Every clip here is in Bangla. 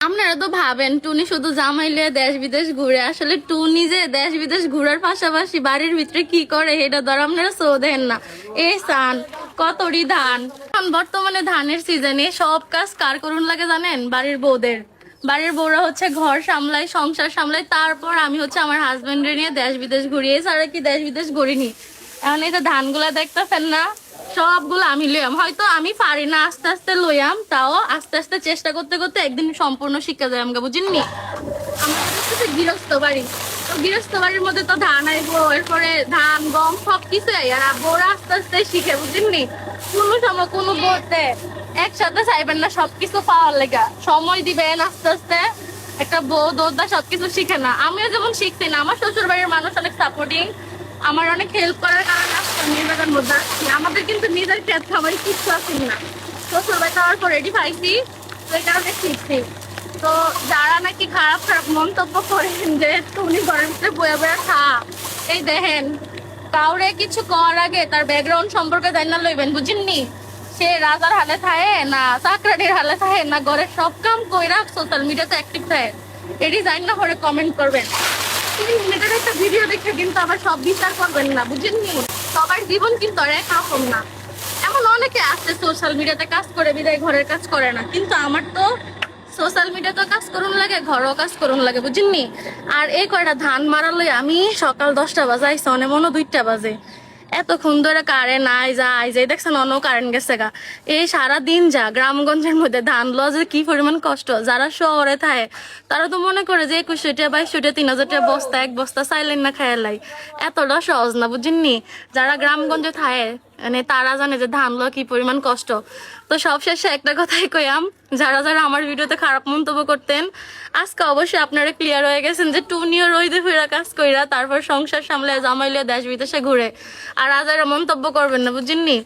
আপনারা তো ভাবেন টুনি শুধু জামাইলে দেশ বিদেশ ঘুরে, আসলে টুনি যে দেশ বিদেশ ঘুরার পাশাপাশি বাড়ির ভিতরে কি করে এটা ধর আপনারা সো দেন না। এই সান কতরি ধান, এখন বর্তমানে ধানের সিজনে সব কাজ কার করুন লাগে জানেন? বাড়ির বউদের। বাড়ির বউরা হচ্ছে ঘর সামলায়, সংসার সামলায়, তারপর আমি হচ্ছে আমার হাজবেন্ডের নিয়ে দেশ বিদেশ ঘুরি। এছাড়া কি দেশ বিদেশ ঘুরিনি। এখন এই যে ধানগুলা দেখতেছেন না, সবগুলো আমি লইয়াম। হয়তো আমি পারি না, আস্তে আস্তে লইয়াম, তাও আস্তে আস্তে চেষ্টা করতে করতে একদিন সম্পূর্ণ শিক্ষা যায় আমাকে, বুঝিনি? আমাদের হচ্ছে গৃহস্থ বাড়ি, তো গৃহস্থ বাড়ির মধ্যে তো ধান আইবো, এরপরে ধান গম সবকিছু আর বউরা আস্তে আস্তে শিখে, বুঝিনি? কোনো সময় কোনো বউতে একসাথে চাইবেন না সবকিছু পাওয়ার লেগা, সময় দিবেন আস্তে আস্তে। একটা বউ দোদা সবকিছু শিখে না। আমিও যেমন শিখছি না, আমার শ্বশুর বাড়ির মানুষ অনেক সাপোর্টিং, আমার অনেক হেল্প করার কারণে নির্বাচন মধ্যে আসছি। আমাদের কিন্তু নিজের ক্ষেত খাবার কিচ্ছু আসি না, শ্বশুর বাড়ি যাওয়ার পর রেডি পাইছি, ওই কারণে শিখছি। তো যারা নাকি খারাপ খারাপ মন্তব্য করেন যে তুমি ঘরের ভিতরে বয়ে বয়ে খা, এই দেখেন কাউরে কিছু করার আগে তার ব্যাকগ্রাউন্ড সম্পর্কে জানা লইবেন, বুঝিনি? সে রাজার হালে থাকে না চাকরানির হালে থাকে না ঘরের সব কাম কইরা সোশ্যাল মিডিয়াতে অ্যাক্টিভ থাকে, এটি জানি না করে কমেন্ট করবেন। 3 মিনিটের একটা ভিডিও দেখে কিন্তু আবার সব বিচার করবেন না, বুঝেননি? সবার জীবন কিন্তু আর একরকম না। এমন অনেকে আছে সোশ্যাল মিডিয়াতে কাজ করে বিদায় ঘরের কাজ করে না, কিন্তু আমার তো সোশ্যাল মিডিয়াতে কাজ করুন লাগে, ঘরও কাজ করুন লাগে, বুঝিনি? আর এই কয়টা ধান মারালে আমি সকাল 10টা বাজে আইসি, অনেক মনে 2টা বাজে। এতক্ষণ ধরে কারেন্ট আই যায় দেখছেন, অন্য কারেন্ট গেছে গা। এই সারাদিন যা গ্রামগঞ্জের মধ্যে ধান লওয়া যে কি পরিমাণ কষ্ট। যারা শহরে থাকে তারা তো মনে করে যে 2100 টাকা 2200 টাকা 3000 টাকা বস্তা, এক বস্তা চাইলেন না খাইলাই, এতটা সহজ না, বুঝিনি? যারা গ্রামগঞ্জে থাকে মানে তারা জানে যে ধান লওয়া কি পরিমাণ কষ্ট। তো সবশেষে একটা কথাই কইয়াম, যারা যারা আমার ভিডিওতে খারাপ মন্তব্য করতেন, আজকে অবশ্যই আপনারা ক্লিয়ার হয়ে গেছেন যে টুনিও রইদে ফিরা কাজ কইরা তারপর সংসার সামলে জামাইলে দেশ বিদেশে ঘুরে। আর আজারা মন্তব্য করবেন না, বুঝিনি?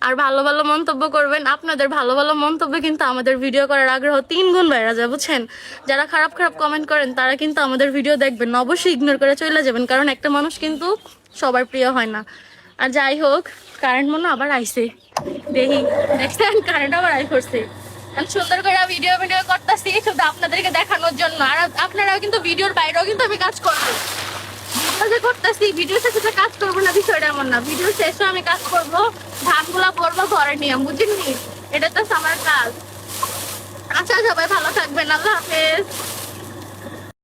আর ভালো ভালো মন্তব্য করবেন। আপনাদের ভালো ভালো মন্তব্য কিন্তু আমাদের ভিডিও করার আগ্রহ 3 গুণ বেড়ে যায়, বুঝছেন? যারা খারাপ খারাপ কমেন্ট করেন তারা কিন্তু আমাদের ভিডিও দেখবেন না, অবশ্যই ইগনোর করে চলে যাবেন, কারণ একটা মানুষ কিন্তু সবার প্রিয় হয় না। আর যাই হোক, কারেন্ট মনে আবার আইছে, দেখি দেখছেন কারেন্ট আবার আই করছে। সুন্দর করে ভিডিও ভিডিও করতেছি শুধু আপনাদেরকে দেখানোর জন্য। আর আপনারাও কিন্তু ভিডিওর বাইরেও কিন্তু আমি কাজ করবো, করতেছি ভিডিও শেষে কাজ করবো না বিষয়টা এমন না, ভিডিও শেষে আমি কাজ করবো, ধানগুলা পড়বো ঘরে নিয়ে, বুঝিনি? এটা তো আমার কাজ। আচ্ছা, সবাই ভালো থাকবেন, আল্লাহ হাফেজ।